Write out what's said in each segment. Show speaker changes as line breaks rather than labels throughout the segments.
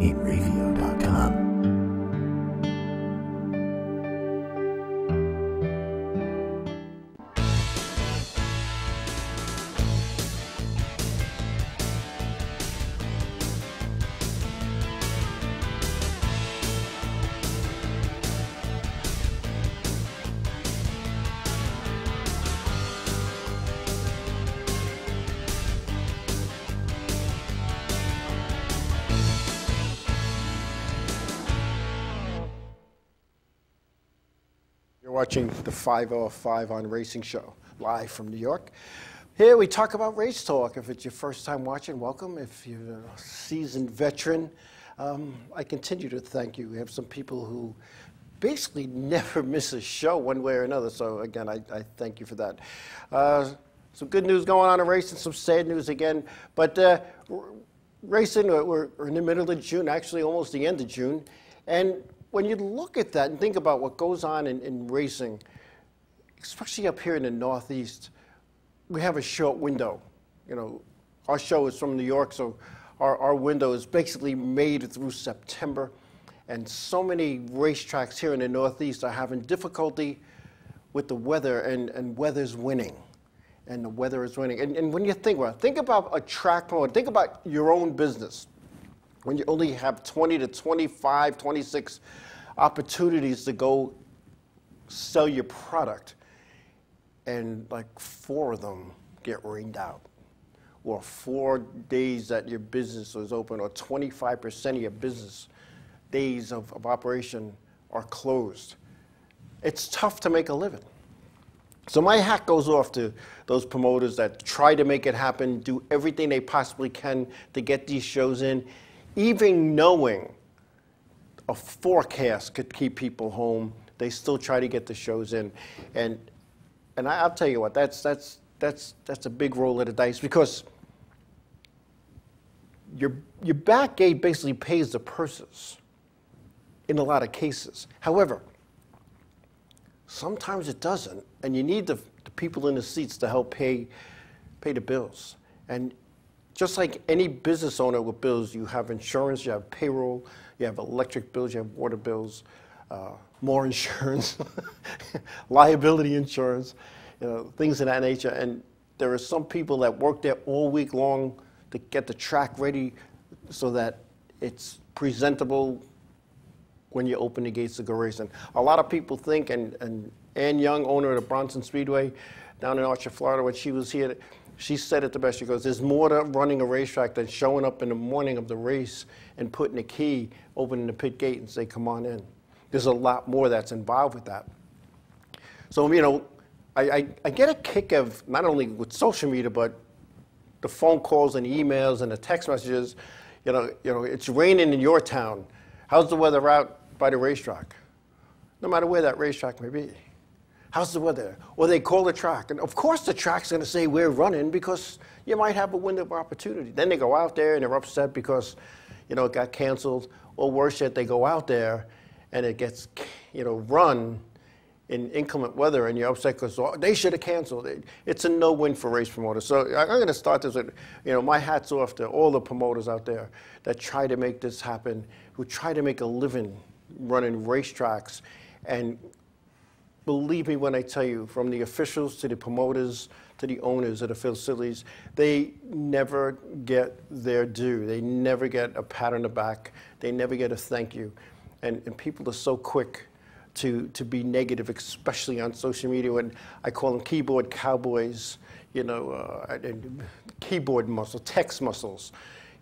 Inravio.com.
Watching the 505 on Racing Show, live from New York. Here we talk about race talk. If it's your first time watching, welcome. If you're a seasoned veteran, I continue to thank you. We have some people who basically never miss a show one way or another. So again, I thank you for that. Some good news going on in racing, some sad news again. But racing, we're in the middle of June, actually almost the end of June. And when you look at that and think about what goes on in racing, especially up here in the Northeast, we have a short window. You know, our show is from New York, so our window is basically made through September. And so many racetracks here in the Northeast are having difficulty with the weather, and weather's winning. And the weather is winning. And when you think about a track promoter, think about your own business. When you only have 20 to 25, 26 opportunities to go sell your product, and like 4 of them get rained out, or 4 days that your business was open, or 25% of your business days of operation are closed. It's tough to make a living. So my hat goes off to those promoters that try to make it happen, do everything they possibly can to get these shows in, even knowing a forecast could keep people home. They still try to get the shows in, and I'll tell you what, that's a big roll of the dice, because your back gate basically pays the purses in a lot of cases. However, sometimes it doesn't, and you need the people in the seats to help pay the bills. And just like any business owner with bills, you have insurance, you have payroll, you have electric bills, you have water bills, more insurance, liability insurance, you know, things of that nature. And there are some people that work there all week long to get the track ready so that it's presentable when you open the gates to go racing. A lot of people think, and Ann Young, owner of the Bronson Speedway down in Archer, Florida, when she was here, she said it the best. She goes, there's more to running a racetrack than showing up in the morning of the race and putting a key, opening the pit gate and say, come on in. There's a lot more that's involved with that. So, you know, I get a kick of not only with social media, but the phone calls and emails and the text messages. You know, it's raining in your town. How's the weather out by the racetrack? No matter where that racetrack may be. How's the weather? Or they call the track. And of course the track's going to say we're running, because you might have a window of opportunity. Then they go out there and they're upset because, you know, it got canceled. Or worse yet, they go out there and it gets, you know, run in inclement weather, and you're upset because they should have canceled it. It's a no-win for race promoters. So I'm going to start this with, you know, my hat's off to all the promoters out there that try to make this happen, who try to make a living running racetracks. And believe me when I tell you, from the officials to the promoters to the owners of the facilities, they never get their due. They never get a pat on the back. They never get a thank you. And people are so quick to be negative, especially on social media. When I call them keyboard cowboys, you know, keyboard muscle, text muscles.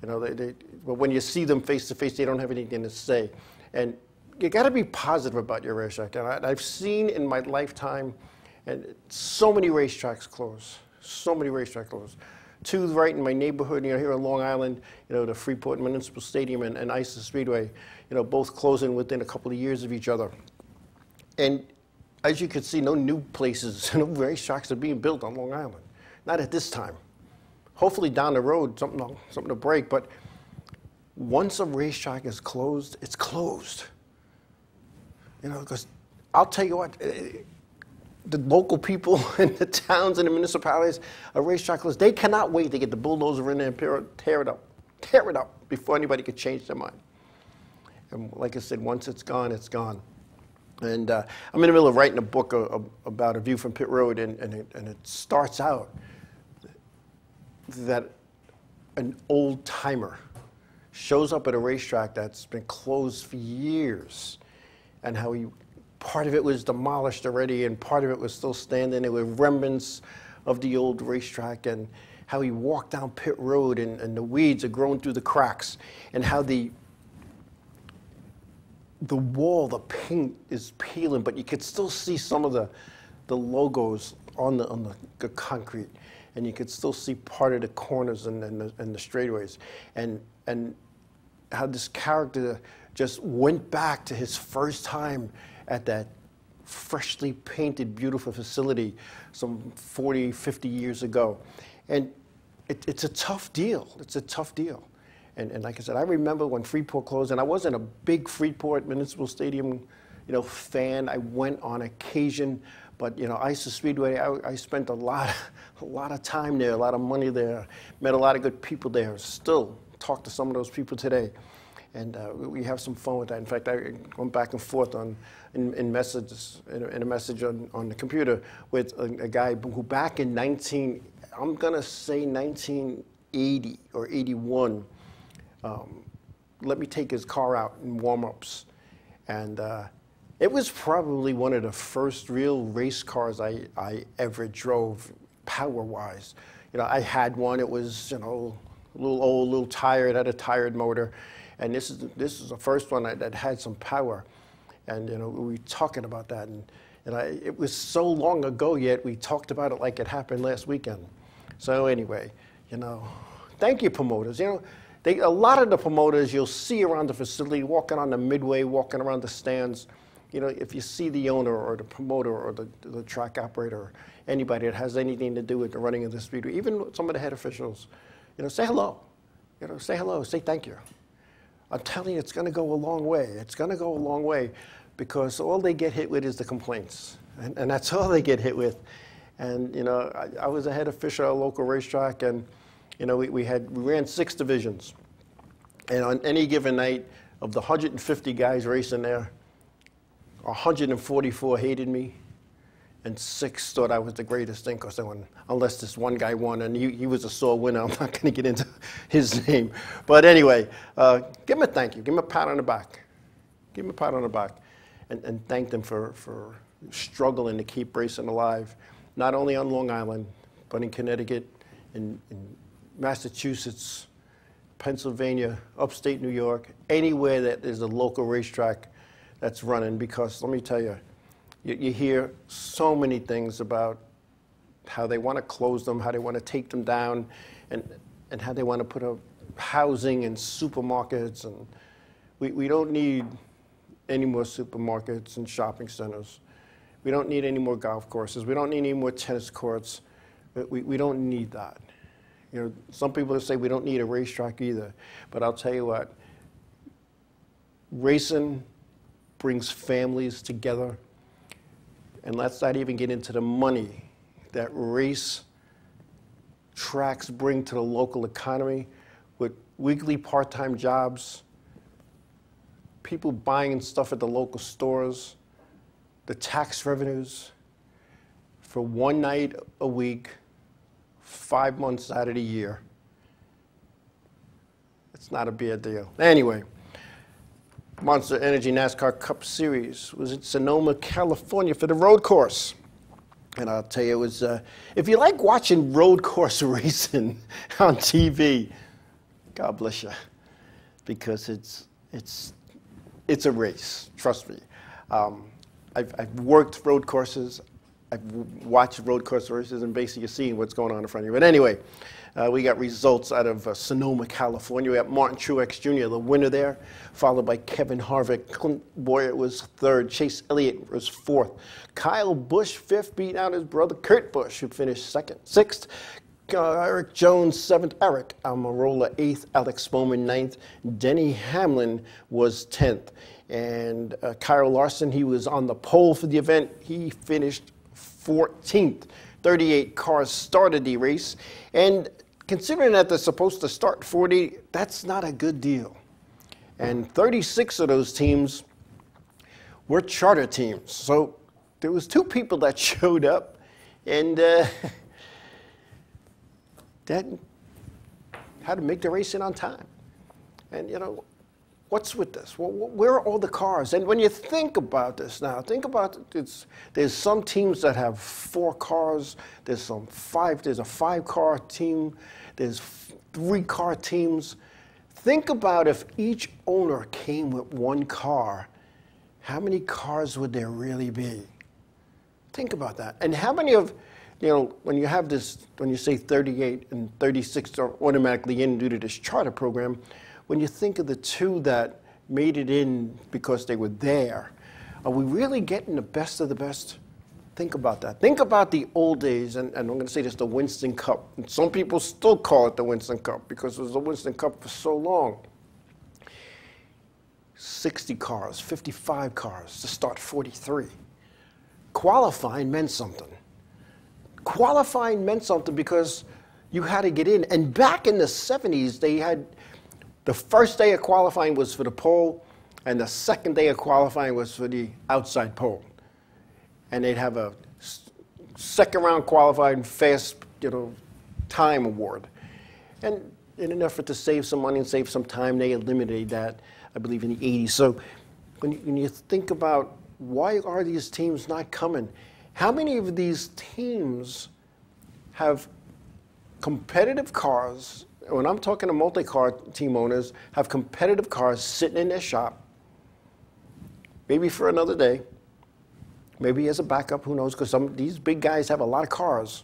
You know, but when you see them face to face, they don't have anything to say. And you got to be positive about your racetrack. And I've seen in my lifetime, and so many racetracks close. So many racetracks close. 2 right in my neighborhood, you know, here in Long Island, you know, the Freeport Municipal Stadium and Isis Speedway, you know, both closing within a couple of years of each other. And as you can see, no new places, no racetracks are being built on Long Island. Not at this time. Hopefully down the road, something to break. But once a racetrack is closed, it's closed. You know, because I'll tell you what, the local people in the towns and the municipalities, a racetrack closed, they cannot wait to get the bulldozer in there and tear it up before anybody could change their mind. And like I said, once it's gone, it's gone. And I'm in the middle of writing a book about a view from pit road, and it starts out that an old timer shows up at a racetrack that's been closed for years, and how part of it was demolished already and part of it was still standing. There were remnants of the old racetrack, and how he walked down pit road and the weeds are growing through the cracks, and how the wall, the paint is peeling, but you could still see some of the logos on the concrete, and you could still see part of the corners and the straightaways, and how this character just went back to his first time at that freshly painted, beautiful facility some 40, 50 years ago. And it's a tough deal. It's a tough deal. And like I said, I remember when Freeport closed, and I wasn't a big Freeport Municipal Stadium, fan. I went on occasion, but Ice Speedway, I spent a lot of time there, a lot of money there, met a lot of good people there. Still talk to some of those people today, and we have some fun with that. In fact, I went back and forth in messages, in a message on the computer with a guy who back in 1980 or 81. Let me take his car out in warm-ups, and it was probably one of the first real race cars I ever drove, power-wise. I had one. It was a little old, a little tired, had a tired motor, and this is the first one that had some power. And we were talking about that, and it was so long ago, yet we talked about it like it happened last weekend. So anyway, thank you, promoters. A lot of the promoters you'll see around the facility, walking on the midway, walking around the stands. If you see the owner or the promoter or the track operator, or anybody that has anything to do with the running of the speedway, even some of the head officials, say hello. Say hello, say thank you. I'm telling you, it's going to go a long way. It's going to go a long way, because all they get hit with is the complaints, and that's all they get hit with. And I was a head official at a local racetrack, and we ran 6 divisions, and on any given night, of the 150 guys racing there, 144 hated me, and 6 thought I was the greatest thing, because unless this one guy won, and he was a sore winner, I'm not going to get into his name. But anyway, give him a thank you, give him a pat on the back, give him a pat on the back, and thank them for struggling to keep racing alive, not only on Long Island, but in Connecticut, in Massachusetts, Pennsylvania, upstate New York, anywhere that there's a local racetrack that's running. Because let me tell you, you hear so many things about how they want to close them, how they want to take them down, and how they want to put up housing and supermarkets. And we don't need any more supermarkets and shopping centers. We don't need any more golf courses. We don't need any more tennis courts. We don't need that. Some people say we don't need a racetrack either. But I'll tell you what, racing brings families together. And let's not even get into the money that race tracks bring to the local economy, with weekly part-time jobs, people buying stuff at the local stores, the tax revenues for one night a week, 5 months out of the year. It's not a bad deal. Anyway, Monster Energy NASCAR Cup Series was in Sonoma, California for the road course. And I'll tell you, it was, if you like watching road course racing on TV, God bless you, because it's a race, trust me. I've worked road courses, I've watched road course races, and basically you're seeing what's going on in front of you. But anyway, we got results out of Sonoma, California. We got Martin Truex Jr., the winner there, followed by Kevin Harvick. Clint Boyer was 3rd. Chase Elliott was 4th. Kyle Busch, 5th, beat out his brother Kurt Busch, who finished 6th. Eric Jones, 7th. Eric Almirola, 8th. Alex Bowman, 9th. Denny Hamlin was 10th. And Kyle Larson, he was on the pole for the event. He finished 14th. 38 cars started the race. And considering that they're supposed to start 40, that's not a good deal. And 36 of those teams were charter teams. So there was 2 people that showed up, and that had to make the race in on time. And, you know, what's with this? Well, where are all the cars? And when you think about this now, think about it. There's some teams that have 4 cars. There's a 5-car team. There's 3-car teams. Think about if each owner came with 1 car, how many cars would there really be? Think about that. And how many of, you know, when you have this, when you say 38 and 36 are automatically in due to this charter program, when you think of the 2 that made it in because they were there, are we really getting the best of the best? Think about that. Think about the old days, and I'm going to say this, the Winston Cup. And some people still call it the Winston Cup because it was the Winston Cup for so long. 60 cars, 55 cars to start 43. Qualifying meant something. Qualifying meant something because you had to get in. And back in the 70s, they had the first day of qualifying was for the pole, and the second day of qualifying was for the outside pole. And they'd have a second round qualifying fast, you know, time award. And in an effort to save some money and save some time, they eliminated that, I believe, in the 80s. So when you think about why are these teams not coming, how many of these teams have competitive cars? When I'm talking to multi-car team owners, have competitive cars sitting in their shop, maybe for another day, maybe as a backup, who knows, because these big guys have a lot of cars.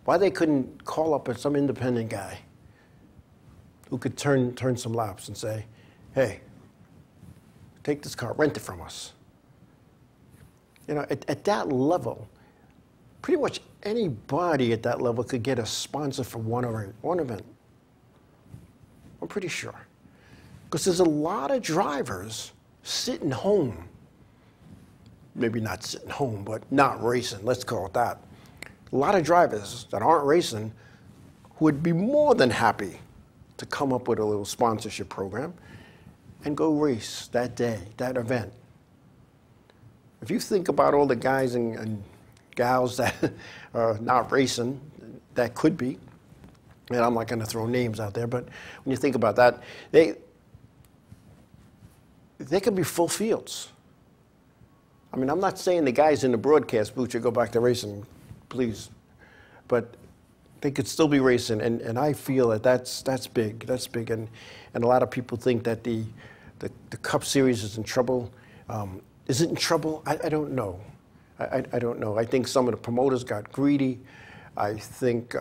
Why they couldn't call up some independent guy who could turn some laps and say, hey, take this car, rent it from us. You know, at that level, pretty much anybody at that level could get a sponsor for one event. I'm pretty sure. Because there's a lot of drivers sitting home. Maybe not sitting home, but not racing, let's call it that. A lot of drivers that aren't racing who would be more than happy to come up with a little sponsorship program and go race that day, that event. If you think about all the guys and gals that are not racing, that could be, and I'm not going to throw names out there, but when you think about that, they could be full fields. I mean, I'm not saying the guys in the broadcast booth should go back to racing, please, but they could still be racing, and I feel that that's big, and a lot of people think that the Cup Series is in trouble. Is it in trouble? I don't know. I don't know. I think some of the promoters got greedy. I think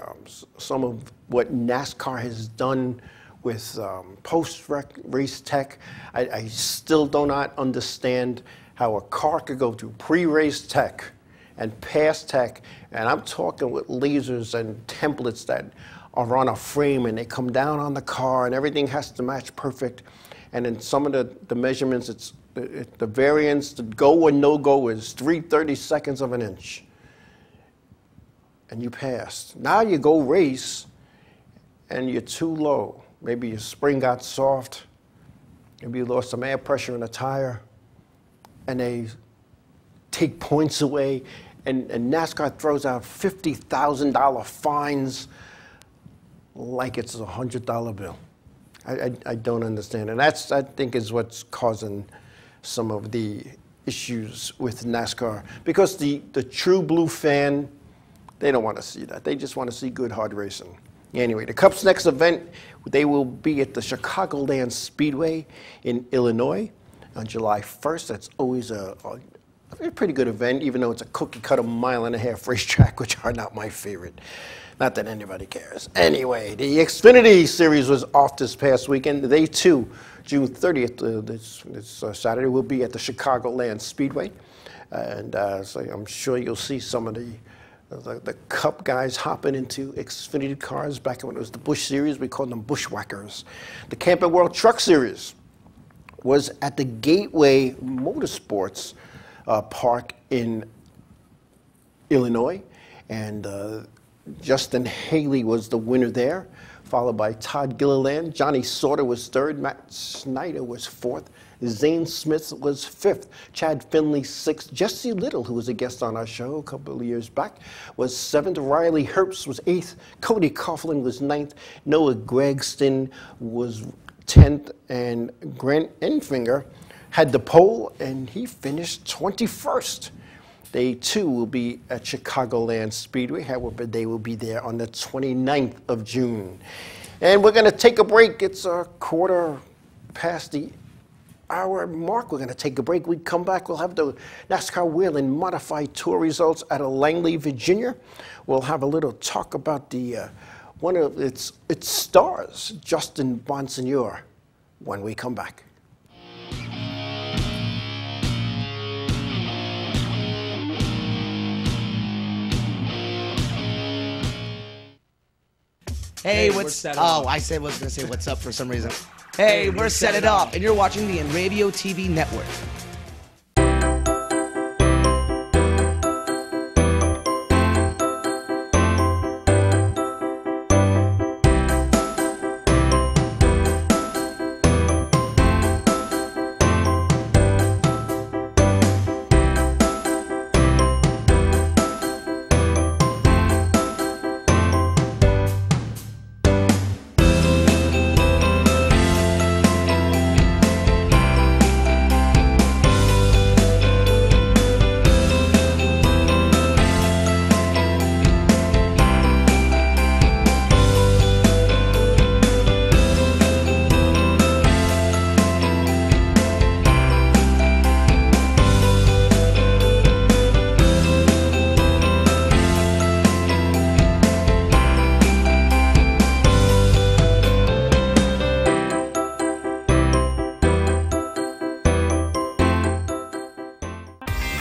some of what NASCAR has done with post-race tech, I still do not understand how a car could go through pre-race tech and past tech, and I'm talking with lasers and templates that are on a frame and they come down on the car and everything has to match perfect. And in some of the measurements, the variance, the go or no go is 3/32 of an inch. And you passed. Now you go race and you're too low. Maybe your spring got soft. Maybe you lost some air pressure in the tire. And they take points away. And NASCAR throws out $50,000 fines like it's a $100 bill. I don't understand. And that's, I think, is what's causing some of the issues with NASCAR. Because the true blue fan, they don't want to see that. They just want to see good, hard racing. Anyway, the Cup's next event, they will be at the Chicagoland Speedway in Illinois on July 1st. That's always a pretty good event, even though it's a cookie-cutter mile-and-a-half racetrack, which are not my favorite. Not that anybody cares. Anyway, the Xfinity Series was off this past weekend. They, too, June 30th, this Saturday, will be at the Chicagoland Speedway. And so I'm sure you'll see some of the Cup guys hopping into Xfinity cars. Back when it was the Busch Series, we called them Bushwhackers. The Camping World Truck Series was at the Gateway Motorsports Park in Illinois. And Justin Haley was the winner there, followed by Todd Gilliland. Johnny Sauter was third. Matt Snyder was fourth. Zane Smith was fifth. Chad Finley sixth. Jesse Little, who was a guest on our show a couple of years back, was seventh. Riley Herbst was eighth. Cody Coughlin was ninth. Noah Gregston was 10th. And Grant Enfinger had the pole, and he finished 21st. They too will be at Chicagoland Speedway. However, they will be there on the 29th of June. And we're going to take a break. It's a quarter past the hour mark. We're going to take a break. We come back. We'll have the NASCAR Whelen Modified Tour results out of Langley, Virginia. We'll have a little talk about the one of its stars, Justin Bonsignore, when we come back.
Hey, what's up? Oh, I was going to say what's up for some reason. Hey, we're Set It Up, and you're watching the Inravio TV network.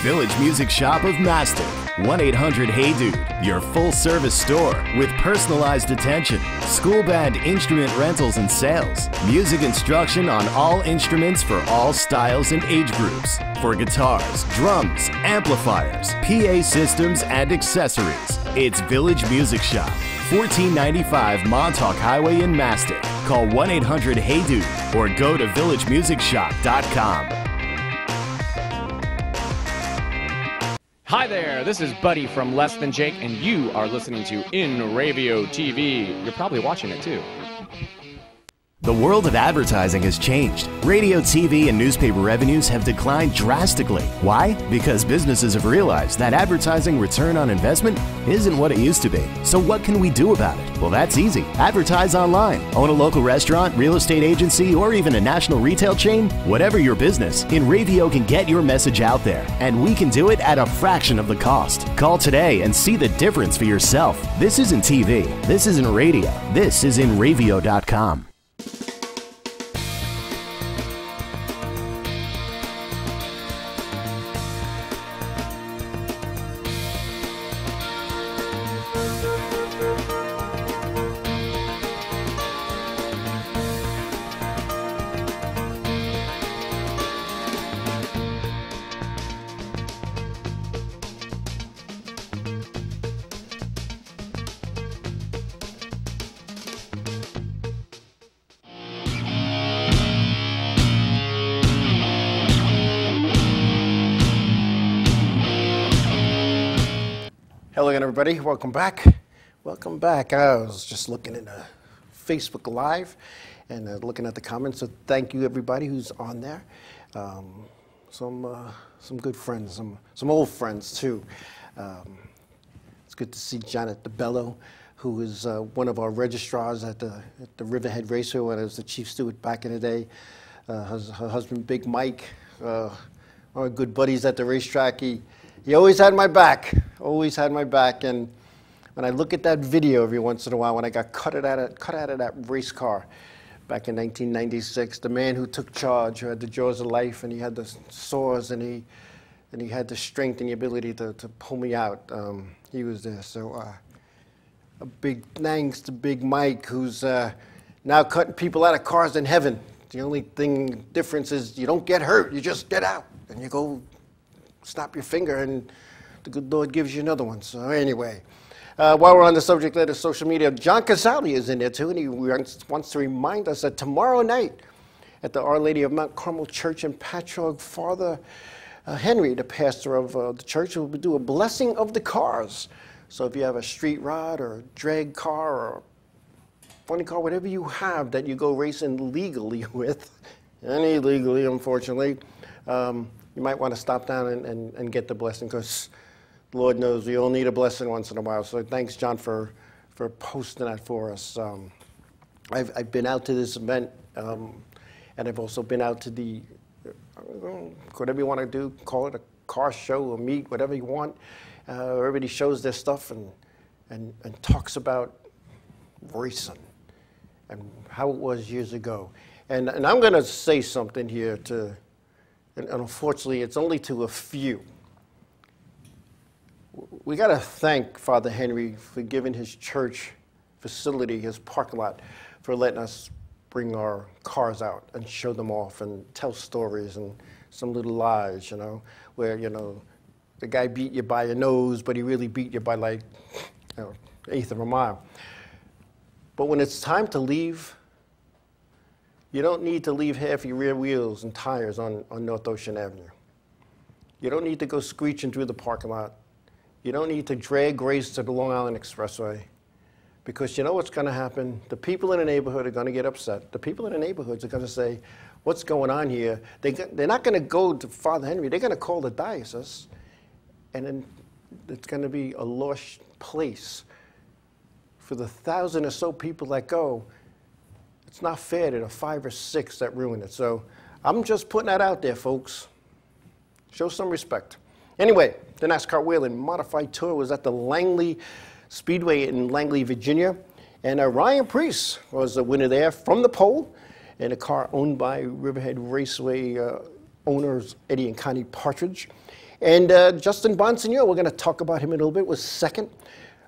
Village Music Shop of Mastic. 1-800-HEY-DUDE, your full-service store with personalized attention, school band instrument rentals and sales, music instruction on all instruments for all styles and age groups, for guitars, drums, amplifiers, PA systems, and accessories. It's Village Music Shop, 1495 Montauk Highway in Mastic. Call 1-800-HEY-DUDE or go to villagemusicshop.com.
Hi there, this is Buddy from Less Than Jake, and you are listening to Inravio TV. You're probably watching it too.
The world of advertising has changed. Radio, TV, and newspaper revenues have declined drastically. Why? Because businesses have realized that advertising return on investment isn't what it used to be. So what can we do about it? Well, that's easy. Advertise online. Own a local restaurant, real estate agency, or even a national retail chain? Whatever your business, Inravio can get your message out there, and we can do it at a fraction of the cost. Call today and see the difference for yourself. This isn't TV. This isn't radio. This is Inravio.com.
Hello again, everybody. Welcome back. Welcome back. I was just looking at Facebook Live and looking at the comments. So thank you, everybody who's on there. Some good friends, some old friends too. It's good to see Janet DeBello, who is one of our registrars at the Riverhead Raceway when I was the chief steward back in the day. Her husband, Big Mike, our good buddies at the racetrack. He always had my back, always had my back. And when I look at that video every once in a while, when I got cut out of that race car back in 1996, the man who took charge, who had the jaws of life, and he had the saws, and he had the strength and the ability to pull me out, he was there. So a big thanks to Big Mike, who's now cutting people out of cars in heaven. The only difference is you don't get hurt, you just get out, and you go snap your finger, and the good Lord gives you another one. So anyway, While we're on the subject of social media, John Casali is in there too, and he wants to remind us that tomorrow night at the Our Lady of Mount Carmel Church in Patchogue, Father Henry, the pastor of the church, will do a blessing of the cars. So if you have a street rod or a drag car or funny car, whatever you have that you go racing legally with, and illegally, unfortunately, you might want to stop down and get the blessing, because Lord knows we all need a blessing once in a while. So thanks, John, for posting that for us. I've been out to this event, and I've also been out to the, whatever you want to do, call it a car show or meet, whatever you want. Everybody shows their stuff and talks about racing and how it was years ago. And I'm going to say something here and unfortunately, it's only to a few. We got to thank Father Henry for giving his church facility, his parking lot, for letting us bring our cars out and show them off and tell stories and some little lies, where, the guy beat you by your nose, but he really beat you by like, eighth of a mile. But when it's time to leave, you don't need to leave half your rear wheels and tires on North Ocean Avenue. You don't need to go screeching through the parking lot. You don't need to drag race to the Long Island Expressway, because you know what's going to happen? The people in the neighborhood are going to get upset. The people in the neighborhoods are going to say, what's going on here? They're not going to go to Father Henry. They're going to call the diocese, and then it's going to be a lost place. For the 1,000 or so people that go, it's not fair to the 5 or 6 that ruin it. So I'm just putting that out there, folks. Show some respect. Anyway, the NASCAR Whelen Modified Tour was at the Langley Speedway in Langley, Virginia. And Ryan Preece was the winner there from the pole in a car owned by Riverhead Raceway owners Eddie and Connie Partridge. And Justin Bonsignor, we're going to talk about him in a little bit, was second.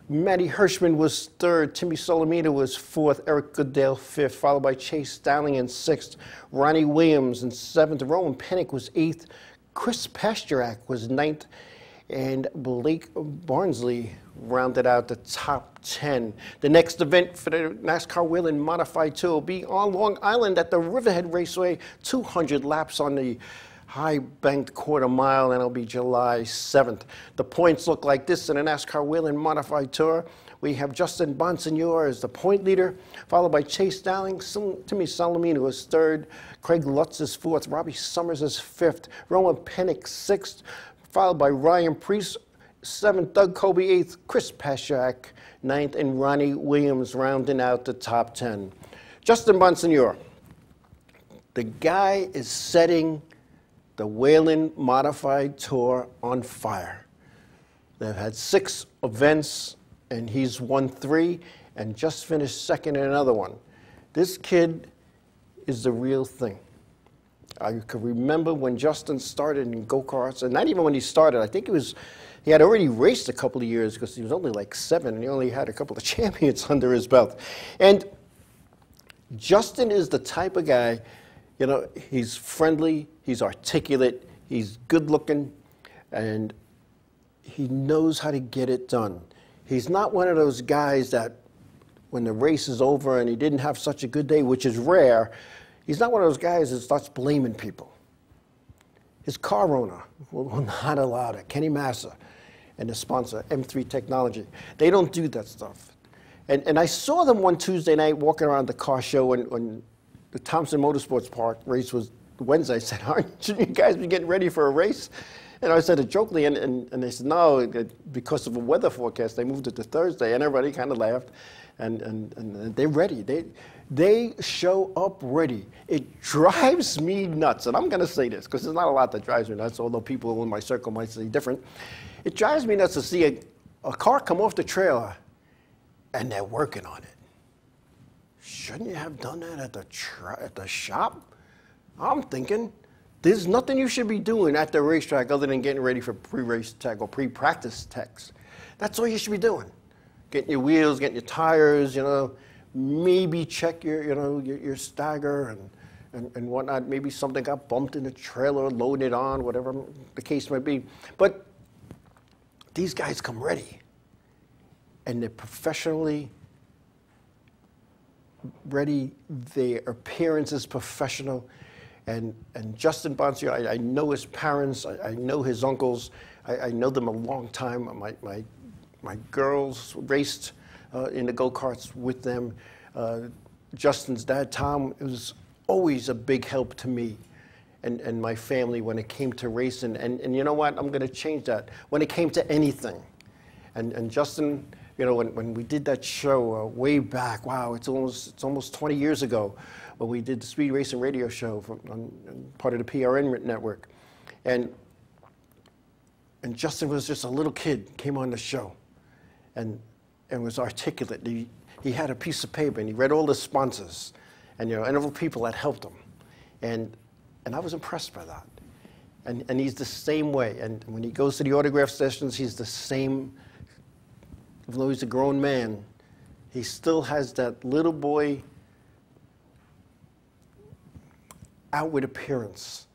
Matty Hirschman was third. Timmy Solomita was fourth. Eric Goodale fifth, followed by Chase Dowling in sixth. Ronnie Williams in seventh. Rowan Pennick was eighth. Chris Pasturak was ninth. And Blake Barnsley rounded out the top 10. The next event for the NASCAR Whelen Modified Tour will be on Long Island at the Riverhead Raceway, 200 laps on the high-banked quarter mile, and it'll be July 7th. The points look like this in the NASCAR Whelen Modified Tour. We have Justin Bonsignor as the point leader, followed by Chase Dowling. Timmy Solomino is third. Craig Lutz is fourth. Robbie Summers is fifth. Rowan Pennick sixth, followed by Ryan Preece seventh. Doug Colby eighth. Chris Pasturak ninth, and Ronnie Williams rounding out the top 10. Justin Bonsignor, the guy is setting the Whelen Modified Tour on fire. They've had 6 events, and he's won 3 and just finished second in another one. This kid is the real thing. I can remember when Justin started in go-karts, and not even when he started. I think he had already raced a couple of years, because he was only like 7, and he only had a couple of champions under his belt. And Justin is the type of guy, he's friendly, he's articulate, he's good-looking, and he knows how to get it done. He's not one of those guys that when the race is over and he didn't have such a good day, which is rare, he's not one of those guys that starts blaming people. His car owner will not allow it. Kenny Massa and his sponsor, M3 Technology, they don't do that stuff. And I saw them one Tuesday night walking around the car show when the Thompson Motorsports Park race was Wednesday. I said, shouldn't you guys be getting ready for a race? And I said it jokingly, and they said, no, because of a weather forecast, they moved it to Thursday, and everybody kind of laughed, and they're ready. They show up ready. It drives me nuts, and I'm going to say this, because there's not a lot that drives me nuts, although people in my circle might say different. It drives me nuts to see a car come off the trailer, and they're working on it. Shouldn't you have done that at the shop? I'm thinking, there's nothing you should be doing at the racetrack other than getting ready for pre-race tech or pre-practice techs. That's all you should be doing. Getting your wheels, getting your tires, maybe check your stagger and whatnot. Maybe something got bumped in the trailer, loading it on, whatever the case might be. But these guys come ready. and they're professionally ready. Their appearance is professional. And Justin Bonsignore, I know his parents, I know his uncles, I know them a long time. My girls raced in the go-karts with them. Justin's dad, Tom, was always a big help to me and my family when it came to racing. And you know what? I'm going to change that. When it came to anything. And Justin, you know, when we did that show way back, wow, it's almost 20 years ago, when we did the Speed Racing Radio show on part of the PRN network. And Justin was just a little kid, came on the show, and was articulate. He had a piece of paper, and he read all the sponsors, and you know, and all the people that helped him. And I was impressed by that. And he's the same way. And when he goes to the autograph sessions, he's the same. Even though he's a grown man, he still has that little boy outward appearance,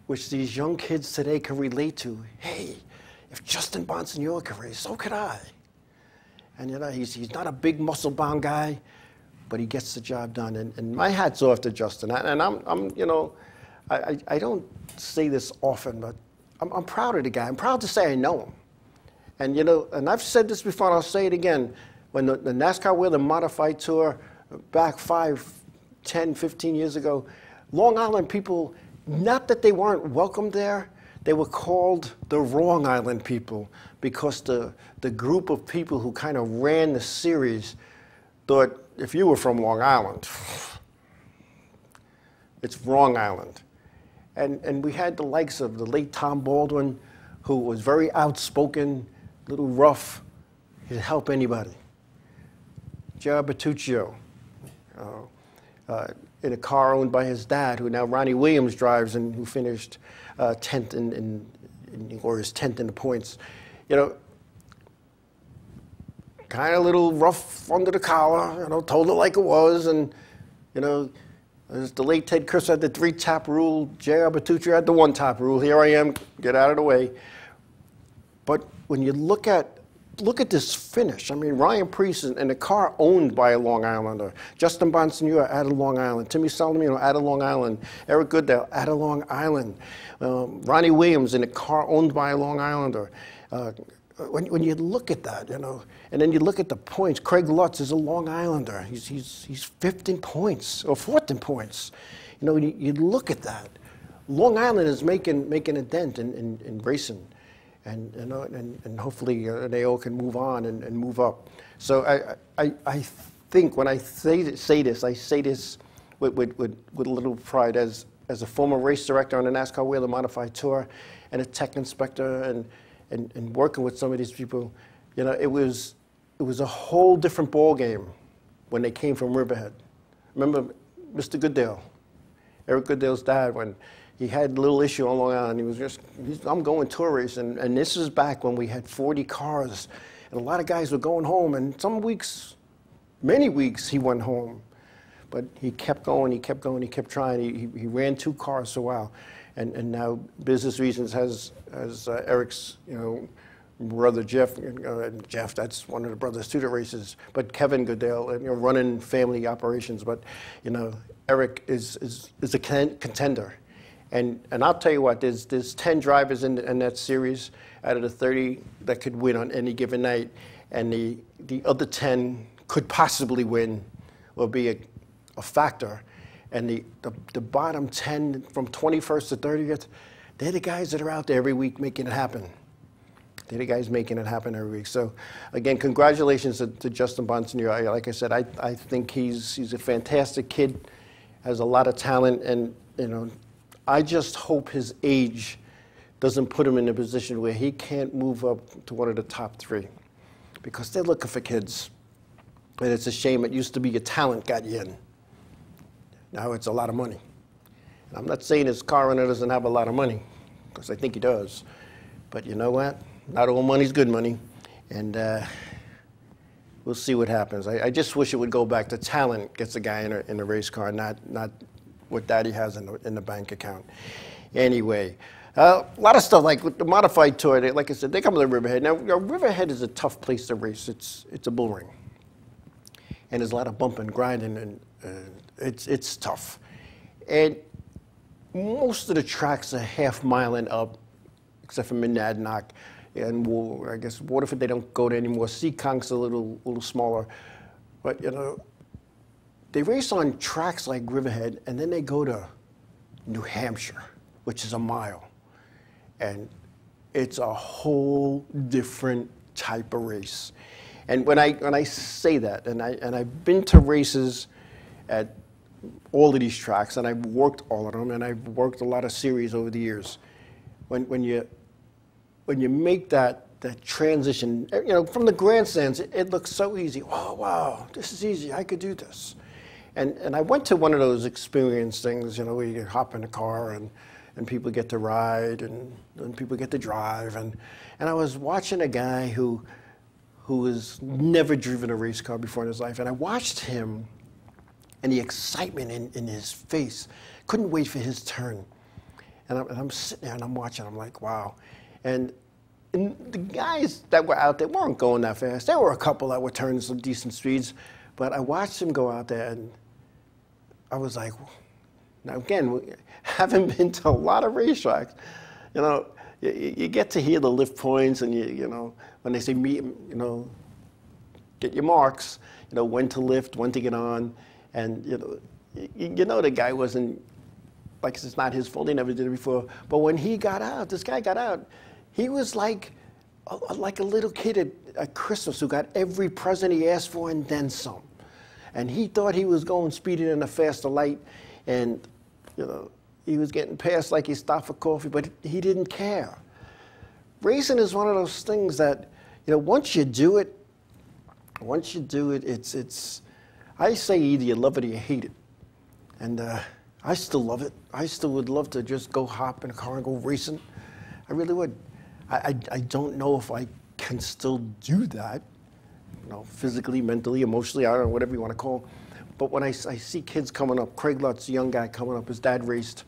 which these young kids today can relate to. Hey, if Justin Bonsignore can race, so could I. And you know, he's not a big muscle-bound guy, but he gets the job done. And my hat's off to Justin. And I'm you know, I don't say this often, but I'm proud of the guy. I'm proud to say I know him. And you know, and I've said this before, and I'll say it again. When the NASCAR Wheel and Modified Tour, back 5, 10, 15 years ago, Long Island people, not that they weren't welcome there, they were called the Wrong Island people, because the group of people who kind of ran the series thought if you were from Long Island, it's Wrong Island. And we had the likes of the late Tom Baldwin, who was very outspoken, a little rough. He'd help anybody. Joe Bertuccio, in a car owned by his dad, who now Ronnie Williams drives, and who finished 10th or his 10th in the points. You know, kind of a little rough under the collar, you know, told it like it was. And, you know, there's the late Ted Chris had the 3-tap rule. J.R. Bertuccio had the 1-tap rule. Here I am, get out of the way. But when you look at this finish. I mean, Ryan Preece in a car owned by a Long Islander. Justin Bonsignore out of Long Island. Timmy Salamino out of Long Island. Eric Goodale out of Long Island. Ronnie Williams in a car owned by a Long Islander. When you look at that, you know, and then you look at the points. Craig Lutz is a Long Islander. He's 15 points or 14 points. You know, when you look at that, Long Island is making a dent in racing. And, you know, and hopefully they all can move on and move up. So I think when I say this, I say this with a little pride as a former race director on the NASCAR Wheel and Modified Tour, and a tech inspector, and working with some of these people. You know, it was a whole different ball game when they came from Riverhead. Remember Mr. Goodale, Eric Goodale's dad, when he had a little issue on Long Island. He was just, I'm going tour racing. And this is back when we had 40 cars. And a lot of guys were going home. And some weeks, many weeks, he went home. But he kept going, he kept going, he kept trying. He ran 2 cars for a while. And now, business reasons, has Eric's, you know, brother Jeff, Jeff, that's one of the brothers too that races. But Kevin Goodale, you know, running family operations. But, you know, Eric is a contender. And I'll tell you what, there's 10 drivers in that series out of the 30 that could win on any given night, and the other 10 could possibly win or be a factor. And the bottom 10 from 21st to 30th, they're the guys that are out there every week making it happen. They're the guys making it happen every week. So again, congratulations to Justin Bonsignore. Like I said, I think he's a fantastic kid, has a lot of talent, and you know, I just hope his age doesn't put him in a position where he can't move up to one of the top 3, because they're looking for kids. And it's a shame. It used to be your talent got you in. Now it's a lot of money. And I'm not saying his car owner doesn't have a lot of money, because I think he does. But you know what? Not all money's good money. And we'll see what happens. I just wish it would go back to talent gets a guy in a race car, not what Daddy has in the bank account. Anyway, A lot of stuff, like with the modified tour, like I said, they come to the Riverhead. Now, Riverhead is a tough place to race. It's a bull ring. And there's a lot of bump and grinding, and it's tough. And most of the tracks are half-mile and up, except for Monadnock. And I guess Waterford, they don't go there anymore. Seekonk's a little smaller. But, you know, they race on tracks like Riverhead, and then they go to New Hampshire, which is a mile. And it's a whole different type of race. And when I say that, and I've been to races at all of these tracks, and I've worked all of them, and I've worked a lot of series over the years. When you make that transition, you know, from the grandstands, it looks so easy. Oh, wow, this is easy. I could do this. And I went to one of those experience things, you know, where you hop in the car and people get to ride and people get to drive. And I was watching a guy who has never driven a race car before in his life. And I watched him and the excitement in his face. Couldn't wait for his turn. And I'm sitting there and I'm watching. I'm like, wow. And the guys that were out there weren't going that fast. There were a couple that were turning some decent speeds. But I watched him go out there and I was like, now again, having been to a lot of racetracks, you know, you get to hear the lift points, and you know, when they say meet, you know, get your marks, you know, when to lift, when to get on, and you know the guy wasn't, like, it's not his fault, he never did it before, but when he got out, this guy got out, he was like a little kid at Christmas who got every present he asked for and then some. And he thought he was going speeding in a faster light, and, you know, he was getting passed like he stopped for coffee, but he didn't care. Racing is one of those things that, you know, once you do it, it's I say either you love it or you hate it. And I still love it. I still would love to just go hop in a car and go racing. I really would. I don't know if I can still do that, you know, physically, mentally, emotionally, I don't know, whatever you want to call it. But when I see kids coming up, Craig Lutz's young guy coming up, his dad raced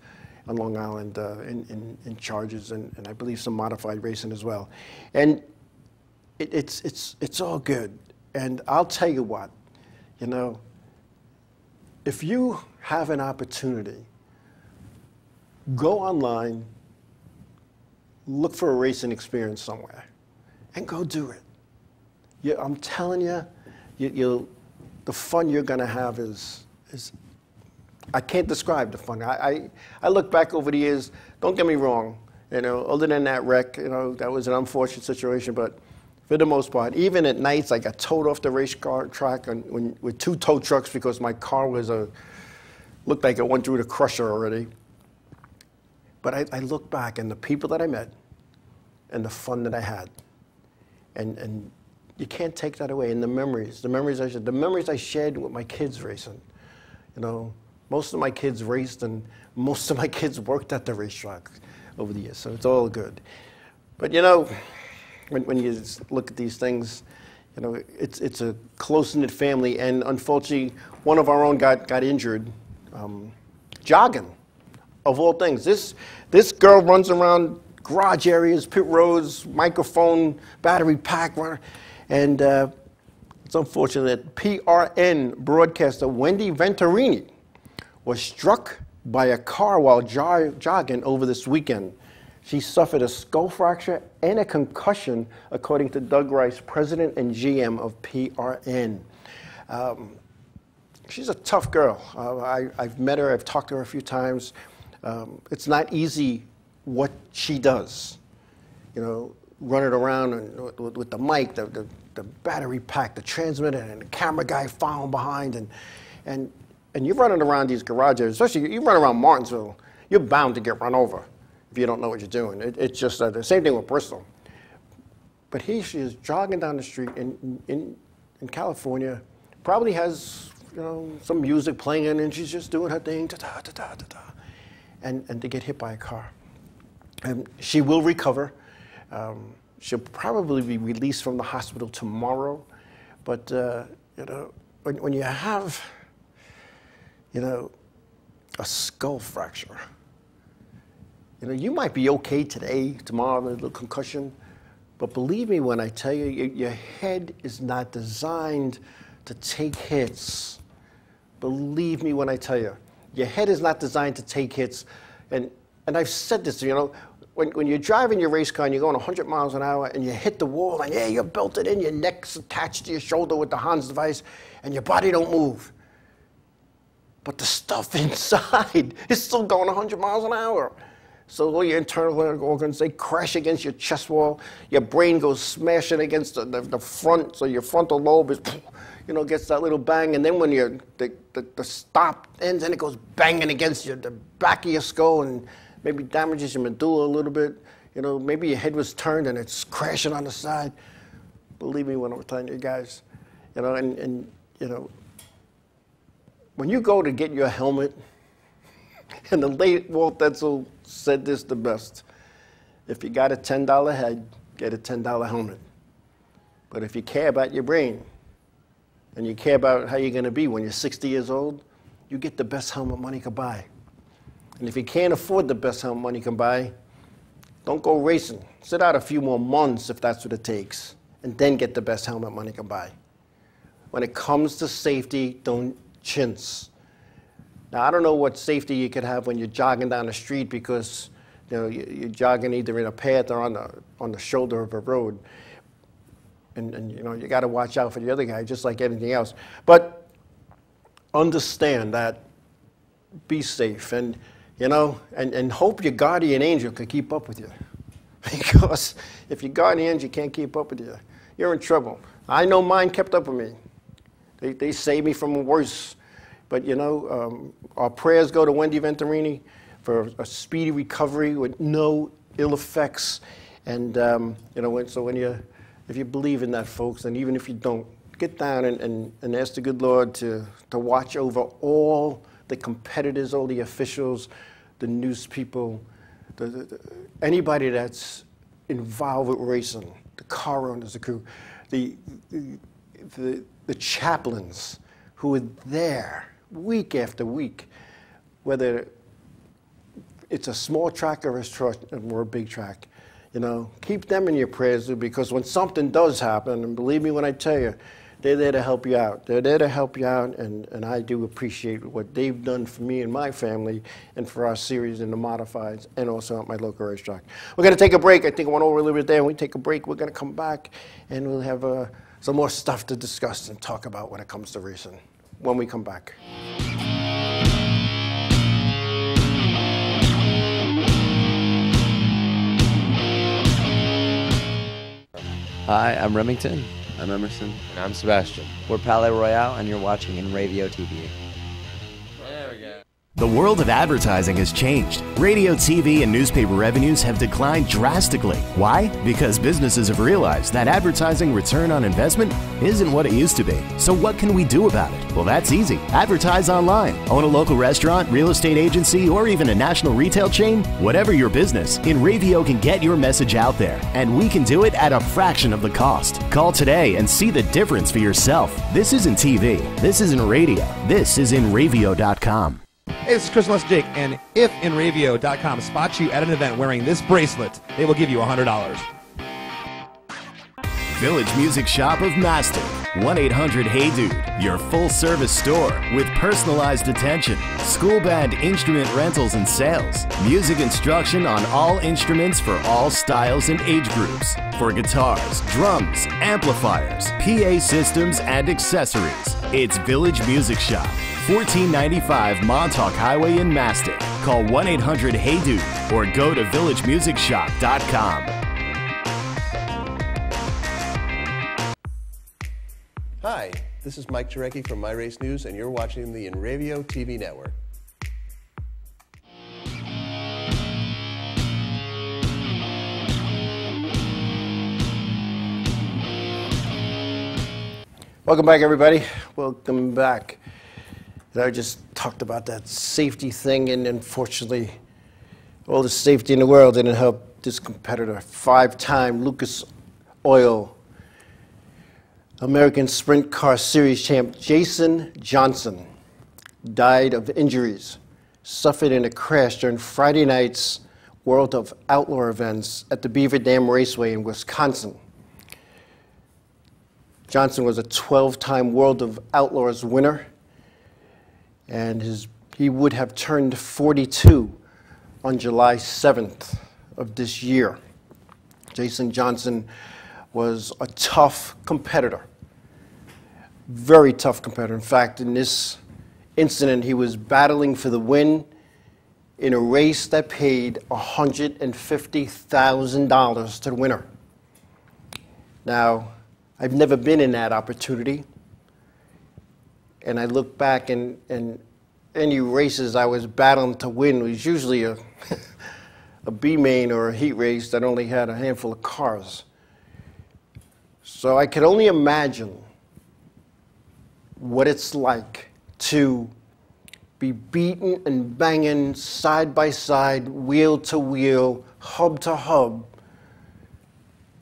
on Long Island in charges and I believe some modified racing as well. And it's all good. And I'll tell you what, you know, if you have an opportunity, go online, look for a racing experience somewhere, and go do it. I'm telling you, the fun you're going to have is I can't describe the fun. I look back over the years, don't get me wrong, you know, other than that wreck, you know, that was an unfortunate situation, but for the most part, even at nights, I got towed off the race car track with 2 tow trucks because my car looked like it went through the crusher already. But I look back and the people that I met and the fun that I had, and you can't take that away. And the memories I shared with my kids racing. You know, most of my kids raced and most of my kids worked at the racetrack over the years, so it's all good. But you know, when you look at these things, you know, it's a close-knit family, and unfortunately, one of our own got injured jogging, of all things. This girl runs around garage areas, pit roads, microphone, battery pack runner. And it's unfortunate that PRN broadcaster Wendy Venturini was struck by a car while jogging over this weekend. She suffered a skull fracture and a concussion, according to Doug Rice, president and GM of PRN. She's a tough girl. I've met her, I've talked to her a few times. It's not easy what she does, you know, running around with the mic, the battery pack, the transmitter, and the camera guy following behind, and you're running around these garages, especially you run around Martinsville, you're bound to get run over if you don't know what you're doing. It's just the same thing with Bristol. But she is jogging down the street in California, probably has, you know, some music playing, and she's just doing her thing, and to get hit by a car. And she will recover. She'll probably be released from the hospital tomorrow. But you know, when you have, you know, a skull fracture, You know, you might be okay today, tomorrow, a little concussion, but believe me when I tell you, your head is not designed to take hits. Believe me when I tell you, your head is not designed to take hits. And I've said this, you know, when you're driving your race car and you're going 100 miles an hour and you hit the wall and yeah, you're belted in, your neck's attached to your shoulder with the Hans device and your body don't move. But the stuff inside is still going 100 miles an hour. So all your internal organs, they crash against your chest wall. Your brain goes smashing against the front, so your frontal lobe is, you know, gets that little bang. And then when the stop ends, and it goes banging against the back of your skull and maybe damages your medulla a little bit. You know, maybe your head was turned and it's crashing on the side. Believe me when I'm telling you guys, you know, and you know, when you go to get your helmet, and the late Walt Etzel said this the best, if you got a $10 head, get a $10 helmet. But if you care about your brain, and you care about how you're going to be when you're 60 years old, you get the best helmet money can buy. And if you can't afford the best helmet money can buy, don't go racing. Sit out a few more months if that's what it takes, and then get the best helmet money can buy. When it comes to safety, don't chintz. Now, I don't know what safety you could have when you're jogging down the street because, you know, you're jogging either in a path or on the shoulder of a road. And you know, you got to watch out for the other guy just like anything else. But understand that, be safe, and, you know, and hope your guardian angel can keep up with you. Because if your guardian angel can't keep up with you, you're in trouble. I know mine kept up with me. They saved me from worse. But, you know, our prayers go to Wendy Venturini for a speedy recovery with no ill effects. And, you know, if you believe in that, folks, and even if you don't, get down and ask the good Lord to watch over all the competitors, all the officials, the news people, anybody that's involved with racing, the car owners, the crew, the chaplains who are there week after week, whether it's a small track or a big track, you know, keep them in your prayers, because when something does happen, and believe me when I tell you, they're there to help you out. They're there to help you out, and I do appreciate what they've done for me and my family and for our series in the modifieds and also at my local racetrack. We're going to take a break. I think I went over a little bit there. When we take a break, we're going to come back, and we'll have some more stuff to discuss and talk about when it comes to racing when we come back.
Hi, I'm Remington.
I'm Emerson.
And I'm Sebastian.
We're Palais Royale, and you're watching Inravio TV.
There we go.
The world of advertising has changed. Radio, TV, and newspaper revenues have declined drastically. Why? Because businesses have realized that advertising return on investment isn't what it used to be. So what can we do about it? Well, that's easy. Advertise online. Own a local restaurant, real estate agency, or even a national retail chain? Whatever your business, Inravio can get your message out there, and we can do it at a fraction of the cost. Call today and see the difference for yourself. This isn't TV. This isn't radio. This is Inravio.com.
Hey, this is Chris West Jake, and if Inravio.com spots you at an event wearing this bracelet, they will give you $100.
Village Music Shop of Mastic. 1-800-HEY-DUDE. Your full-service store with personalized attention, school band instrument rentals and sales, music instruction on all instruments for all styles and age groups, for guitars, drums, amplifiers, PA systems, and accessories. It's Village Music Shop. 1495 Montauk Highway in Mastic. Call 1-800-HEY-DUDE or go to villagemusicshop.com.
Hi, this is Mike Jarecki from My Race News, and you're watching the Inravio TV network.
Welcome back, everybody. Welcome back. I just talked about that safety thing, and unfortunately, all the safety in the world didn't help this competitor. 5-time Lucas Oil American Sprint Car Series champ Jason Johnson died of injuries suffered in a crash during Friday night's World of Outlaw events at the Beaver Dam Raceway in Wisconsin. Johnson was a 12-time World of Outlaws winner, and he would have turned 42 on July 7th of this year. Jason Johnson was a tough competitor, very tough competitor. In fact, in this incident, he was battling for the win in a race that paid $150,000 to the winner. Now, I've never been in that opportunity, and I look back and any races I was battling to win was usually a B main or a heat race that only had a handful of cars. So I could only imagine what it's like to be beaten and banging side by side, wheel to wheel, hub to hub,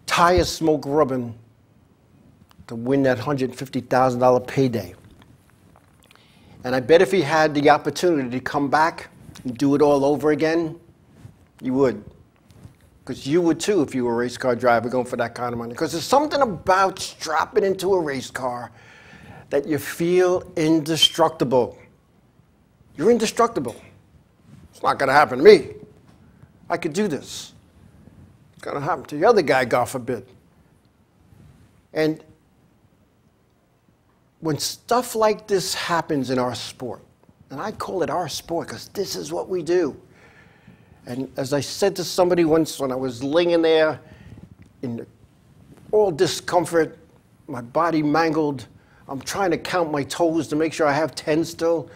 tire smoke rubbing to win that $150,000 payday. And I bet if he had the opportunity to come back and do it all over again, you would. Because you would too if you were a race car driver going for that kind of money. Because there's something about strapping into a race car that you feel indestructible. You're indestructible. It's not going to happen to me. I could do this. It's going to happen to the other guy, God forbid. And when stuff like this happens in our sport, and I call it our sport because this is what we do. And as I said to somebody once when I was laying there in all discomfort, my body mangled, I'm trying to count my toes to make sure I have 10 still,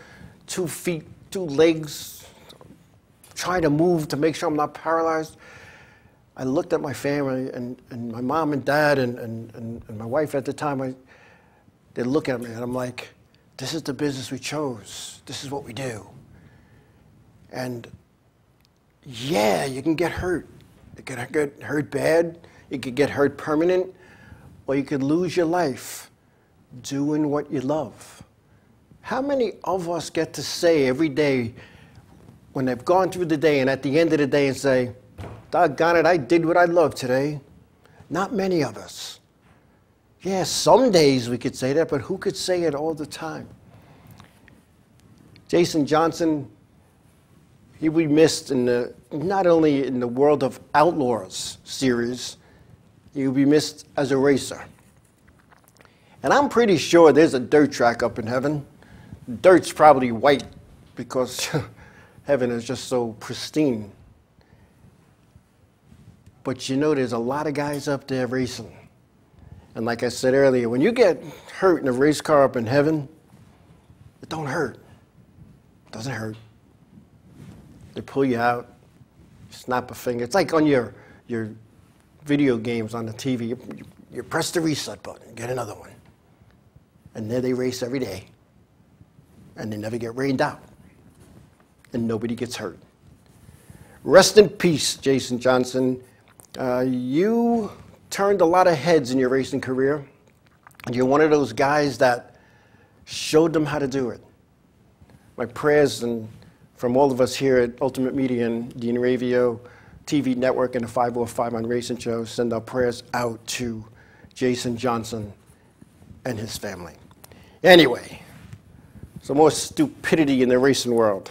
2 feet, 2 legs, trying to move to make sure I'm not paralyzed. I looked at my family and my mom and dad and my wife at the time. They're looking at me and I'm like, this is the business we chose. This is what we do. And yeah, you can get hurt. You can get hurt bad. You could get hurt permanent, or you could lose your life doing what you love. How many of us get to say every day when they've gone through the day and at the end of the day and say, doggone it, I did what I love today? Not many of us. Yeah, some days we could say that, but who could say it all the time? Jason Johnson, he would be missed in not only in the World of Outlaws series, he would be missed as a racer. And I'm pretty sure there's a dirt track up in heaven. Dirt's probably white because heaven is just so pristine. But you know, there's a lot of guys up there racing. And like I said earlier, when you get hurt in a race car up in heaven, it don't hurt. It doesn't hurt. They pull you out, snap a finger. It's like on your video games on the TV. You press the reset button, get another one. And there they race every day. And they never get rained out. And nobody gets hurt. Rest in peace, Jason Johnson. You turned a lot of heads in your racing career. And you're one of those guys that showed them how to do it. My prayers and from all of us here at Ultimate Media and the Inravio TV network and the 505 on Racing Show send our prayers out to Jason Johnson and his family. Anyway, some more stupidity in the racing world.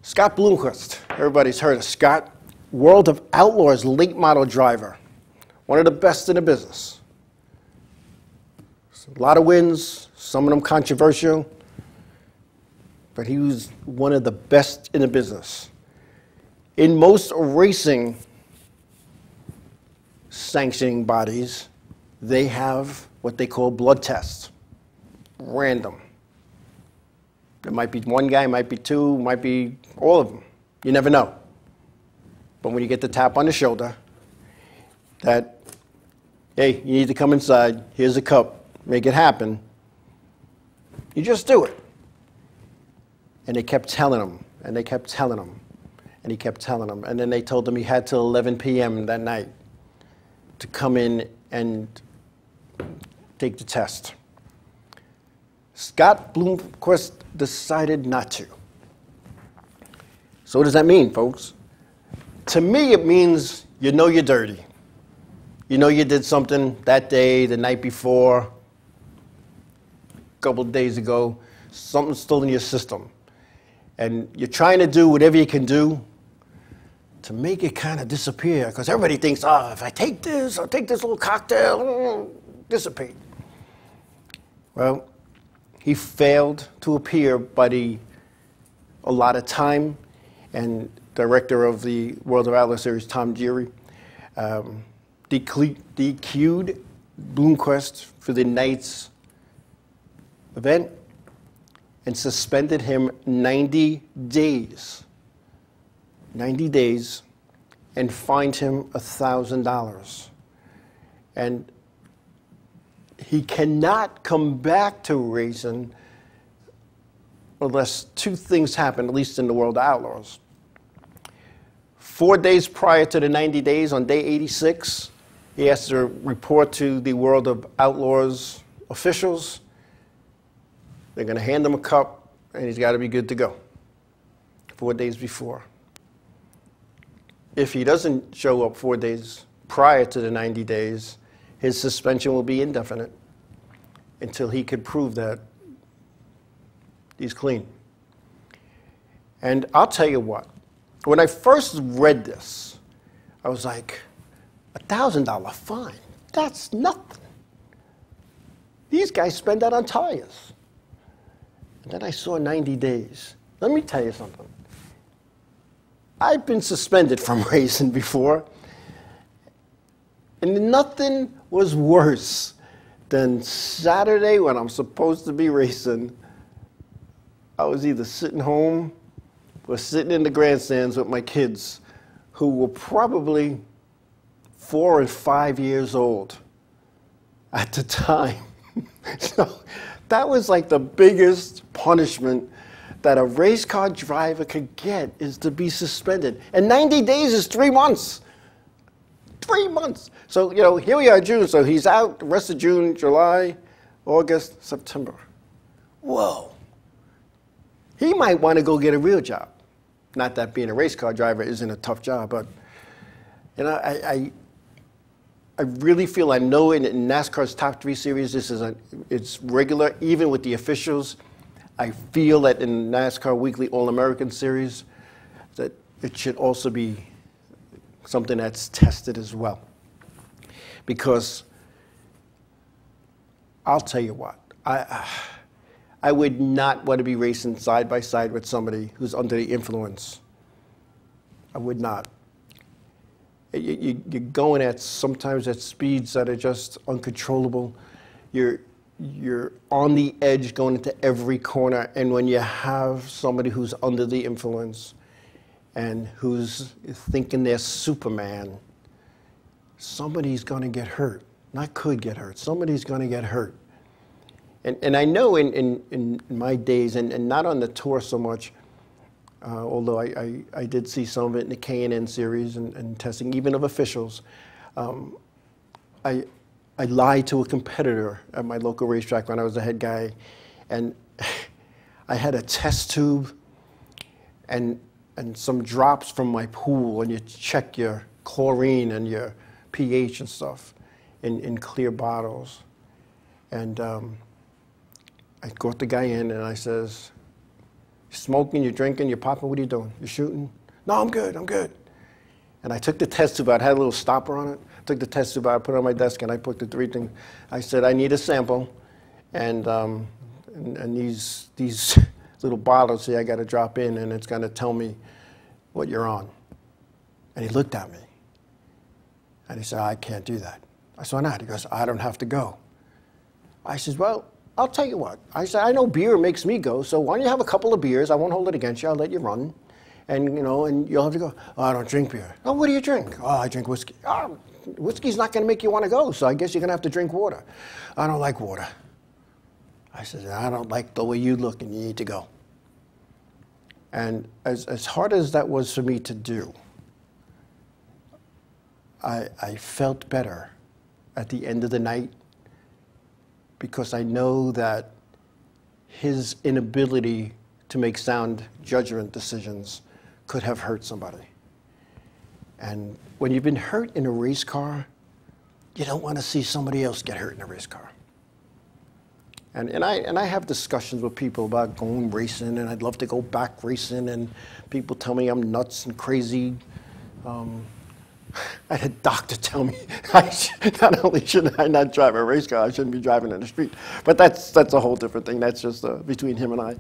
Scott Bloomquist, everybody's heard of Scott. World of Outlaws late model driver. One of the best in the business. A lot of wins, some of them controversial, but he was one of the best in the business. In most racing sanctioning bodies, they have what they call blood tests. Random. There might be one guy, might be two, might be all of them. You never know. But when you get the tap on the shoulder that, hey, you need to come inside, here's a cup, make it happen, you just do it. And they kept telling him, and they kept telling him, and he kept telling him. And then they told him he had till 11 p.m. that night to come in and take the test. Scott Bloomquist decided not to. So what does that mean, folks? To me, it means you know you're dirty. You know you did something that day, the night before, a couple of days ago, something's still in your system. And you're trying to do whatever you can do to make it kind of disappear, because everybody thinks, oh, if I take this, I'll take this little cocktail, it'll dissipate. Well, he failed to appear by the allotted time, and director of the World of Outlaws series, Tom Geary, DQ'd Bloomquist for the night's event and suspended him 90 days. 90 days, and fined him $1,000. And he cannot come back to racing unless two things happen, at least in the World of Outlaws. 4 days prior to the 90 days, on day 86, he has to report to the World of Outlaws officials. They're going to hand him a cup, and he's got to be good to go 4 days before. If he doesn't show up 4 days prior to the 90 days, his suspension will be indefinite until he could prove that he's clean. And I'll tell you what, when I first read this, I was like, $1,000 fine, that's nothing. These guys spend that on tires. And then I saw 90 days. Let me tell you something. I've been suspended from racing before, and nothing was worse than Saturday when I'm supposed to be racing. I was either sitting home or sitting in the grandstands with my kids, who were probably 4 and 5 years old at the time. So that was like the biggest punishment that a race car driver could get, is to be suspended. And 90 days is 3 months. 3 months. So, you know, here we are, June. So he's out the rest of June, July, August, September. Whoa. He might want to go get a real job. Not that being a race car driver isn't a tough job, but, you know, I really feel, I know in NASCAR's top 3 series, it's regular, even with the officials. I feel that in NASCAR Weekly All-American Series, that it should also be something that's tested as well. Because I'll tell you what, I would not want to be racing side by side with somebody who's under the influence. I would not. You're going at sometimes at speeds that are just uncontrollable. You're on the edge going into every corner, and when you have somebody who's under the influence and who's thinking they're Superman, somebody's going to get hurt. Not could get hurt. Somebody's going to get hurt. And I know in my days, and not on the tour so much, although I did see some of it in the K&N series and testing, even of officials, I lied to a competitor at my local racetrack when I was the head guy, and I had a test tube and some drops from my pool, and you check your chlorine and your pH and stuff in clear bottles. And I got the guy in, and I says, "You smoking, you're drinking, you're popping, what are you doing? You shooting?" "No, I'm good, I'm good." And I took the test tube out, had a little stopper on it. Took the test tube out, put it on my desk, and I put the 3 things. I said, "I need a sample, and these little bottles here I got to drop in, and it's going to tell me what you're on." And he looked at me, and he said, "I can't do that." I said, "Why not?" He goes, "I don't have to go." I said, "Well, I'll tell you what." I said, "I know beer makes me go, so why don't you have a couple of beers? I won't hold it against you. I'll let you run, and you know, and you'll have to go." "Oh, I don't drink beer." "Oh, what do you drink?" "Oh, I drink whiskey." "Oh, whiskey's not going to make you want to go, so I guess you're going to have to drink water." "I don't like water." I said, "I don't like the way you look, and you need to go." And as hard as that was for me to do, I felt better at the end of the night, because I know that his inability to make sound judgment decisions could have hurt somebody. And when you've been hurt in a race car, you don't want to see somebody else get hurt in a race car. And I have discussions with people about going racing, and I'd love to go back racing, and people tell me I'm nuts and crazy. I had a doctor tell me not only should I not drive a race car, I shouldn't be driving in the street. But that's a whole different thing. That's just between him and I.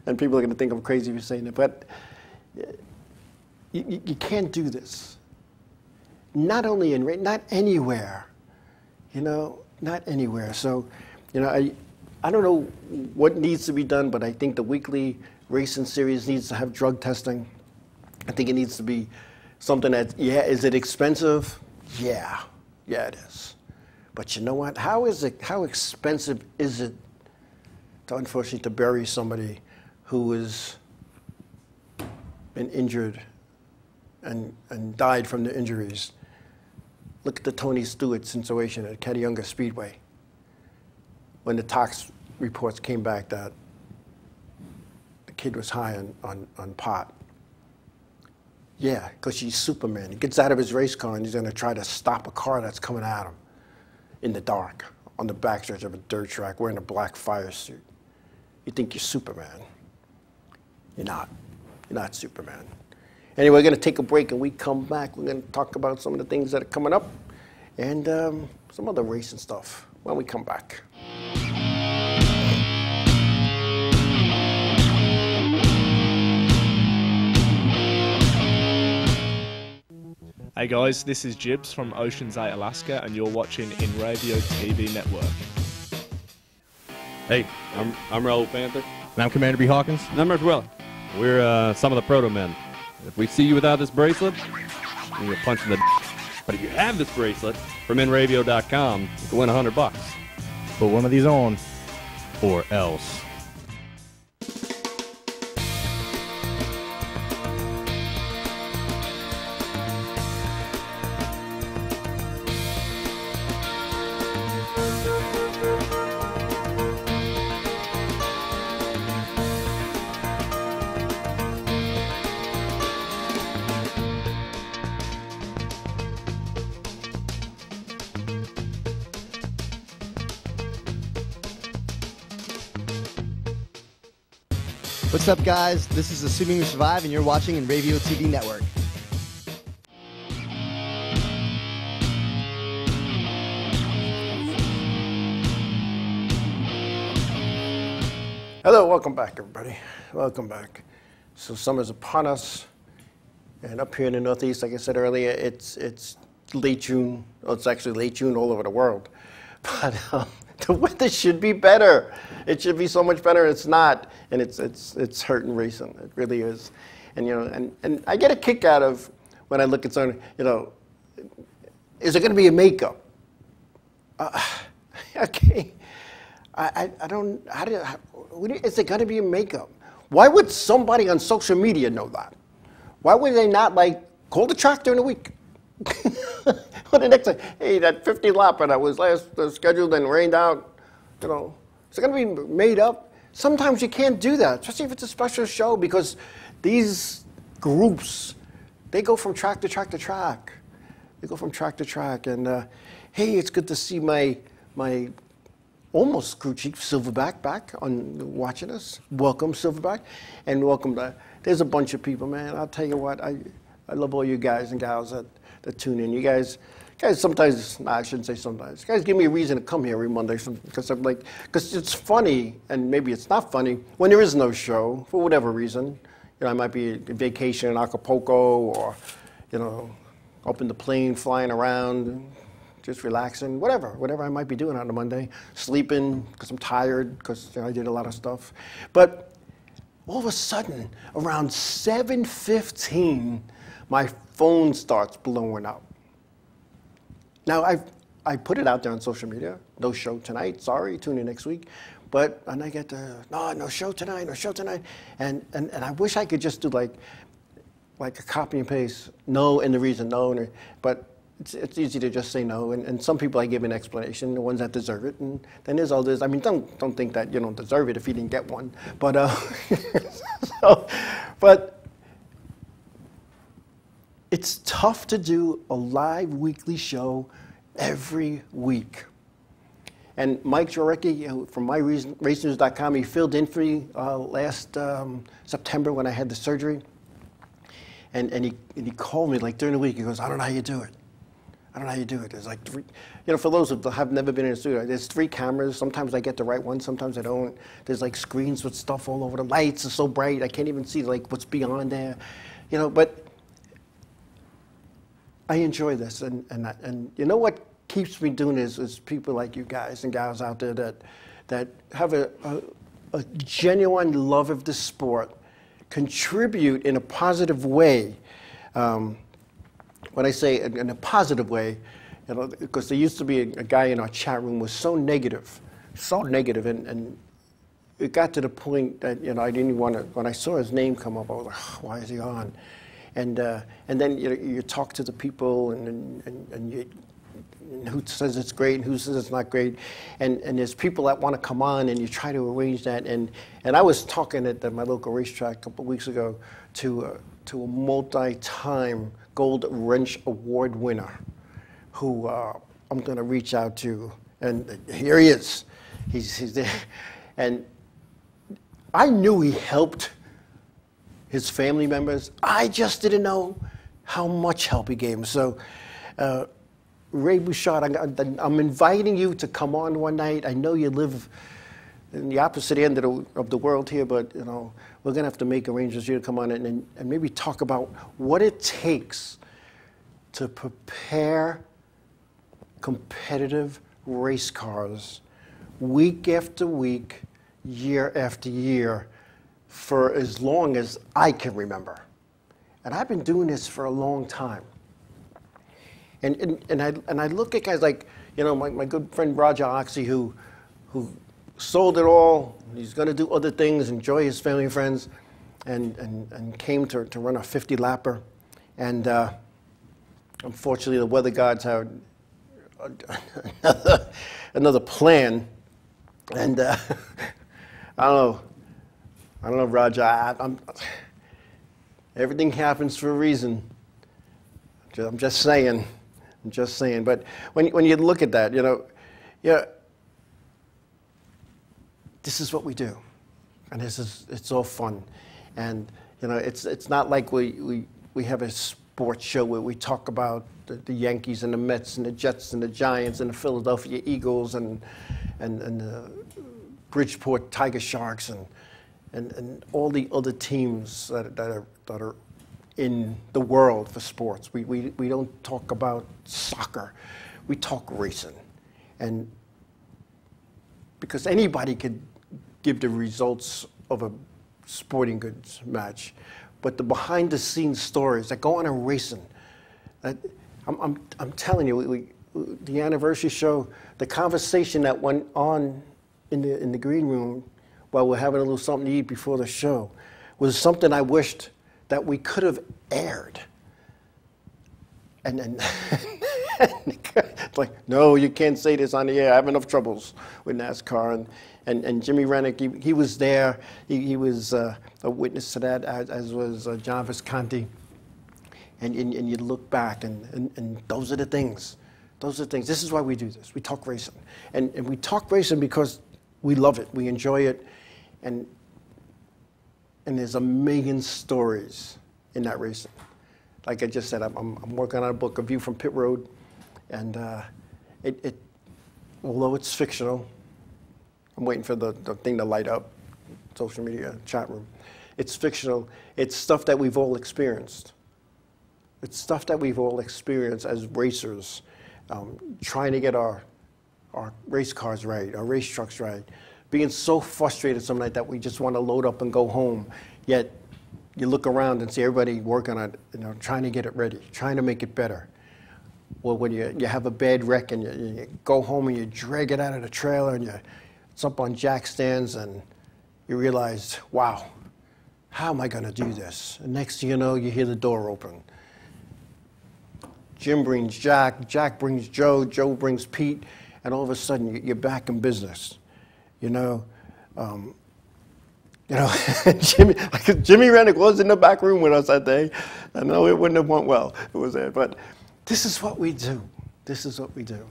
And people are going to think I'm crazy for saying it. But you can't do this. Not only not anywhere. You know, not anywhere. So, you know, I don't know what needs to be done, but I think the weekly racing series needs to have drug testing. I think it needs to be something that, yeah, is it expensive? Yeah, it is. But you know what? How expensive is it to, unfortunately, to bury somebody who has been injured and died from the injuries? Look at the Tony Stewart situation at Cayuga Speedway. When the tox reports came back that the kid was high on pot. Yeah, because he's Superman. He gets out of his race car and he's going to try to stop a car that's coming at him in the dark on the backstretch of a dirt track wearing a black fire suit. You think you're Superman. You're not. You're not Superman. Anyway, we're going to take a break, and we come back. We're going to talk about some of the things that are coming up and some other racing stuff when we come back.
Hey guys, this is Jibs from Ocean's 8, Alaska, and you're watching Inravio TV Network.
Hey, I'm Raoul Panther.
And I'm Commander B. Hawkins.
And I'm Rush Weller. We're some of the Proto-Men. If we see you without this bracelet, you get punched in the But if you have this bracelet from Inravio.com, you can win $100.
Put one of these on, or else.
What's up, guys? This is Assuming We Survive, and you're watching Inravio TV Network.
Hello, welcome back, everybody. Welcome back. So summer's upon us, and up here in the Northeast, like I said earlier, it's late June. Well, it's actually late June all over the world. But the weather should be better. It should be so much better. It's not, and it's hurting racing. It really is. And you know, and I get a kick out of when I look at something. You know, is it going to be a makeup? Okay, I don't. Is it going to be a makeup? Why would somebody on social media know that? Why would they not call the track during the week? Or the next day, hey, that 50 lapper that was last scheduled and rained out, you know, is it going to be made up? Sometimes you can't do that, especially if it's a special show, because these groups, they go from track to track to track. They go from track to track, and hey, it's good to see my almost crew chief Silverback back on watching us. Welcome, Silverback, and welcome to. There's a bunch of people, man. I'll tell you what, I love all you guys and gals that tune in. You guys sometimes, I shouldn't say sometimes. You guys give me a reason to come here every Monday because it's funny, and maybe it's not funny when there is no show for whatever reason. You know, I might be on vacation in Acapulco, or you know, up in the plane flying around, just relaxing, whatever I might be doing on a Monday, sleeping because I'm tired because I did a lot of stuff. But all of a sudden, around 7:15, my phone starts blowing up. Now, I put it out there on social media. No show tonight. Sorry, tune in next week. And I get no show tonight, no show tonight. And I wish I could just do like a copy and paste, no, and the reason no. But it's easy to just say no. And some people I give an explanation, the ones that deserve it. And then there's others. I mean, don't think that you don't deserve it if you didn't get one. But but it's tough to do a live weekly show every week. And Mike Jarecki from MyRaceNews.com, he filled in for me last September when I had the surgery. And he called me like during the week. He goes, I don't know how you do it. I don't know how you do it. There's like three, for those who have never been in a studio, there's 3 cameras. Sometimes I get the right one, sometimes I don't. There's like screens with stuff all over. The lights are so bright, I can't even see like what's beyond there. But I enjoy this. And you know what keeps me doing this is people like you guys and gals out there that have a genuine love of the sport, contribute in a positive way. When I say in a positive way, because there used to be a guy in our chat room was so negative, and it got to the point that I didn't want to. When I saw his name come up, I was like, oh, why is he on? And then you talk to the people, and who says it's great and who says it's not great, and there's people that want to come on, and you try to arrange that. And I was talking at my local racetrack a couple of weeks ago to a multi-time Gold Wrench Award winner who I'm going to reach out to, and here he is. He's there. And I knew he helped his family members. I just didn't know how much help he gave him. So, Ray Bouchard, I'm inviting you to come on one night. I know you live in the opposite end of the world here, but we're going to have to make arrangements for you to come on and maybe talk about what it takes to prepare competitive race cars week after week, year after year, for as long as I can remember. And I've been doing this for a long time. And I look at guys like, my good friend Roger Oxy, who sold it all. He's going to do other things, enjoy his family and friends, and came to run a 50-lapper. And unfortunately, the weather gods had another plan. And I don't know, Roger. Everything happens for a reason. I'm just saying. But when you look at that, this is what we do, and it's all fun, and it's not like we have a sports show where we talk about the Yankees and the Mets and the Jets and the Giants and the Philadelphia Eagles and the Bridgeport Tiger Sharks and all the other teams that are in the world for sports. We don't talk about soccer. We talk racing. And because anybody could give the results of a sporting goods match, but the behind the scenes stories that go on in racing, I'm telling you, the anniversary show, the conversation that went on in the green room while we're having a little something to eat before the show was something I wished that we could have aired. And it's like, no, you can't say this on the air. I have enough troubles with NASCAR. And Jimmy Rennick, he was there. He was a witness to that, as was John Visconti. And you look back, and those are the things. Those are the things. This is why we do this. We talk racing. And we talk racing because we love it. We enjoy it. And there's a million stories in that racing. Like I just said, I'm working on a book, A View from Pit Road, and although it's fictional, I'm waiting for the thing to light up, social media chat room. It's fictional. It's stuff that we've all experienced. It's stuff that we've all experienced as racers, trying to get our race cars right, our race trucks right, being so frustrated some night that we just want to load up and go home, yet you look around and see everybody working on it, trying to get it ready, trying to make it better. Well, when you have a bad wreck and you go home and you drag it out of the trailer and it's up on jack stands and you realize, wow, how am I going to do this? And next thing you know, you hear the door open. Jim brings Jack, Jack brings Joe, Joe brings Pete, and all of a sudden you're back in business. You know, Jimmy Rennick was in the back room with us that day. I know it wouldn't have went well. It was there, but this is what we do. This is what we do.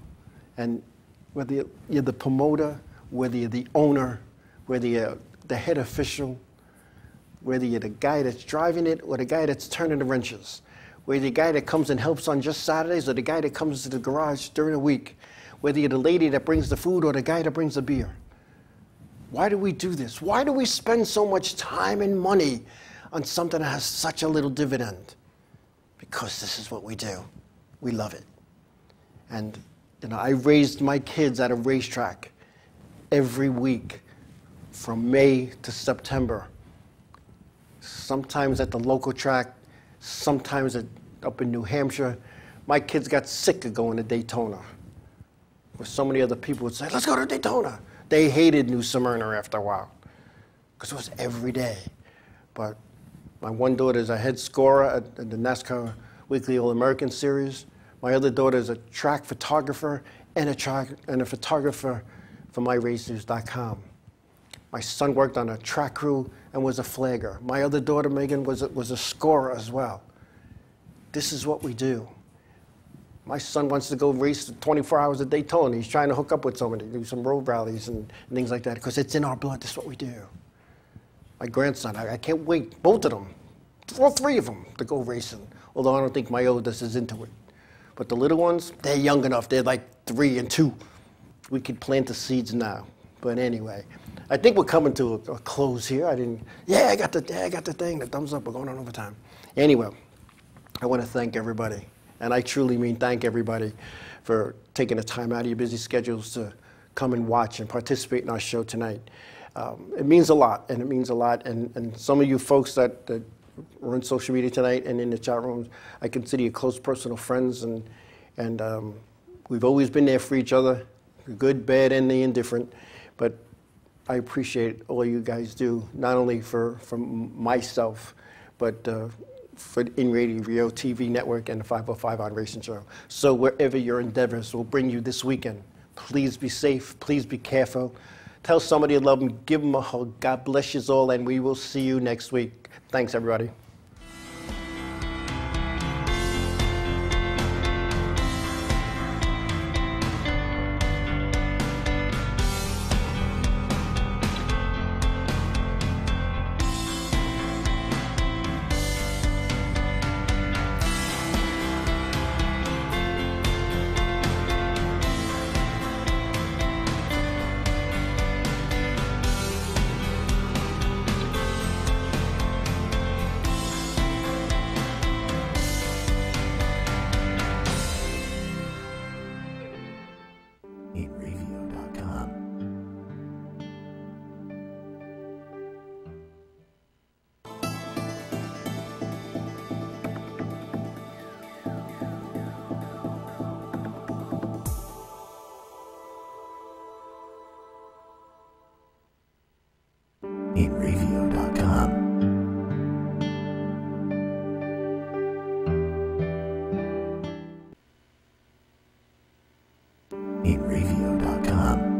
And whether you're the promoter, whether you're the owner, whether you're the head official, whether you're the guy that's driving it or the guy that's turning the wrenches, whether you're the guy that comes and helps on just Saturdays or the guy that comes to the garage during the week, whether you're the lady that brings the food or the guy that brings the beer. Why do we do this? Why do we spend so much time and money on something that has such a little dividend? Because this is what we do. We love it. And you know, I raised my kids at a racetrack every week from May to September. Sometimes at the local track, sometimes up in New Hampshire. My kids got sick of going to Daytona. Where so many other people would say, let's go to Daytona. They hated New Smyrna after a while because it was every day. But my one daughter is a head scorer at the NASCAR Weekly All-American Series. My other daughter is a track photographer and a photographer for MyRaceNews.com. My son worked on a track crew and was a flagger. My other daughter, Megan, was a scorer as well. This is what we do. My son wants to go race 24 hours at Daytona. He's trying to hook up with somebody, do some road rallies and things like that, because it's in our blood. This is what we do. My grandson, I can't wait, both of them, all three of them, to go racing, although I don't think my oldest is into it. But the little ones, they're young enough. They're like 3 and 2. We could plant the seeds now. But anyway, I think we're coming to a close here. I got the thing, the thumbs up. We're going on overtime. Anyway, I want to thank everybody. And I truly mean thank everybody for taking the time out of your busy schedules to come and watch and participate in our show tonight. It means a lot, and it means a lot. And some of you folks that were on social media tonight and in the chat rooms, I consider you close personal friends, and we've always been there for each other, the good, bad, and the indifferent. But I appreciate all you guys do, not only for myself, but for InRadio TV Network and the 505 on Racing Show. So wherever your endeavors will bring you this weekend, please be safe, please be careful. Tell somebody you love them, give them a hug. God bless you all, and we will see you next week. Thanks, everybody.
Inravio.com. Inravio.com.